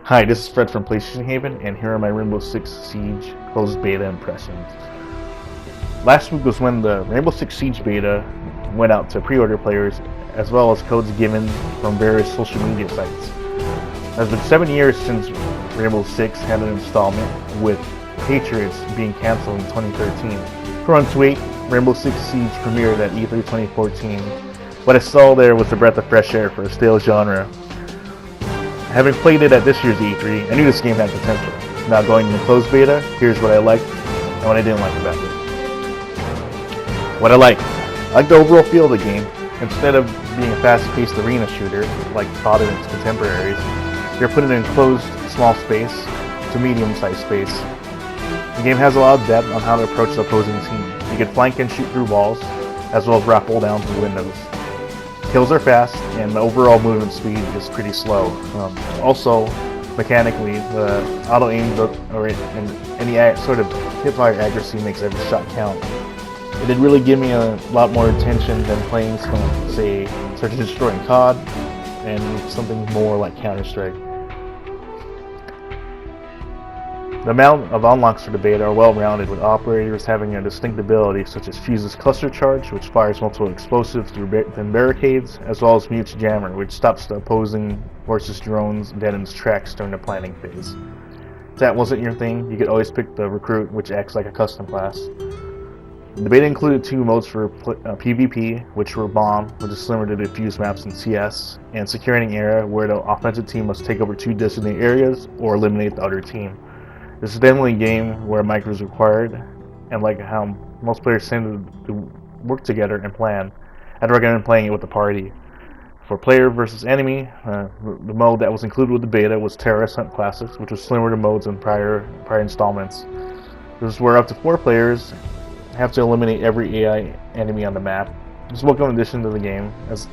Hi, this is Fred from PlayStation Haven, and here are my Rainbow Six Siege closed beta impressions. Last week was when the Rainbow Six Siege beta went out to pre-order players, as well as codes given from various social media sites. It's been 7 years since Rainbow Six had an installment, with Patriots being cancelled in 2013. For months to wait, Rainbow Six Siege premiered at E3 2014. What I saw there was a breath of fresh air for a stale genre. Having played it at this year's E3, I knew this game had potential. Now going into closed beta, here's what I liked and what I didn't like about it. What I liked the overall feel of the game. Instead of being a fast-paced arena shooter like COD and its contemporaries, you're put in an enclosed small space to medium-sized space. The game has a lot of depth on how to approach the opposing team. You can flank and shoot through walls, as well as rappel down through windows. Kills are fast, and the overall movement speed is pretty slow. Also, mechanically, the auto-aim and any sort of hip-fire accuracy makes every shot count. It did really give me a lot more attention than playing some, say, Search and Destroy in COD, and something more like Counter-Strike. The amount of unlocks for the beta are well-rounded, with operators having a distinct ability such as Fuse's Cluster Charge, which fires multiple explosives through barricades, as well as Mute's Jammer, which stops the opposing forces' drones and deadens tracks during the planning phase. If that wasn't your thing, you could always pick the Recruit, which acts like a custom class. The beta included 2 modes for PvP, which were Bomb, which is similar to the Fuse maps in CS, and Securing Area, where the offensive team must take over 2 designated areas or eliminate the other team. This is definitely a game where micro is required, and like how most players tend to work together and plan, I'd recommend playing it with a party. For player versus enemy, the mode that was included with the beta was Terrorist Hunt Classics, which was similar to modes in prior installments. This is where up to 4 players have to eliminate every AI enemy on the map. This is a welcome addition to the game, as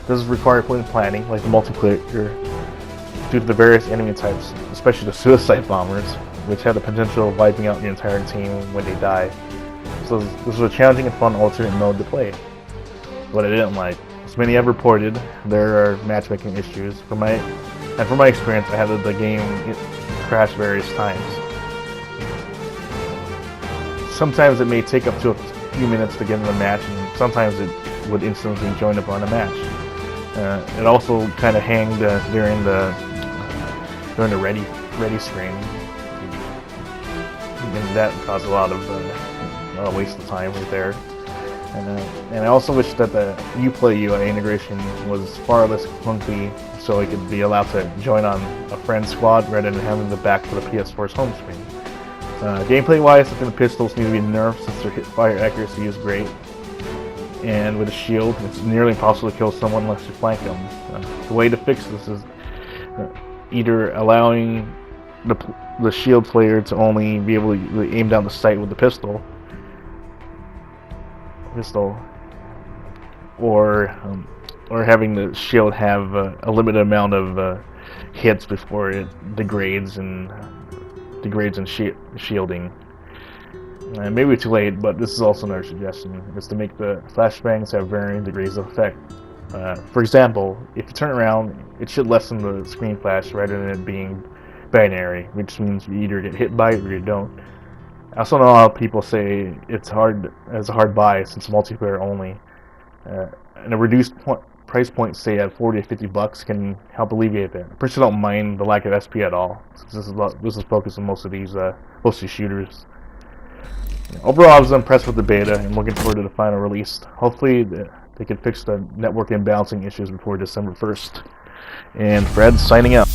this is required planning, like the multiplayer, due to the various enemy types, especially the suicide bombers, which have the potential of wiping out the entire team when they die. So this was a challenging and fun alternate mode to play. What I didn't like, as many have reported, there are matchmaking issues. From my experience, I had the game crash various times. Sometimes it may take up to a few minutes to get in the match, and sometimes it would instantly join up on a match. It also kind of hanged during the ready screen. And that caused a lot of waste of time right there. And I also wish that the Uplay UI integration was far less clunky, so it could be allowed to join on a friend squad rather than having the back to the PS4's home screen. Gameplay-wise, I think the pistols need to be nerfed since their hip-fire accuracy is great. And with a shield, it's nearly impossible to kill someone unless you flank them. The way to fix this is either allowing the shield player to only be able to aim down the sight with the pistol, or having the shield have a limited amount of hits before it degrades and shielding. Maybe too late, but this is also another suggestion, is to make the flashbangs have varying degrees of effect. For example, if you turn around, it should lessen the screen flash rather than it being binary, which means you either get hit by it or you don't. I also know a lot of people say it's a hard buy since multiplayer only. And a reduced price point, say at $40 to $50, can help alleviate that. I personally don't mind the lack of SP at all, since this is focused on most of these shooters. Overall, I was impressed with the beta and looking forward to the final release. Hopefully, they can fix the network and balancing issues before December 1st. And Fred, signing out.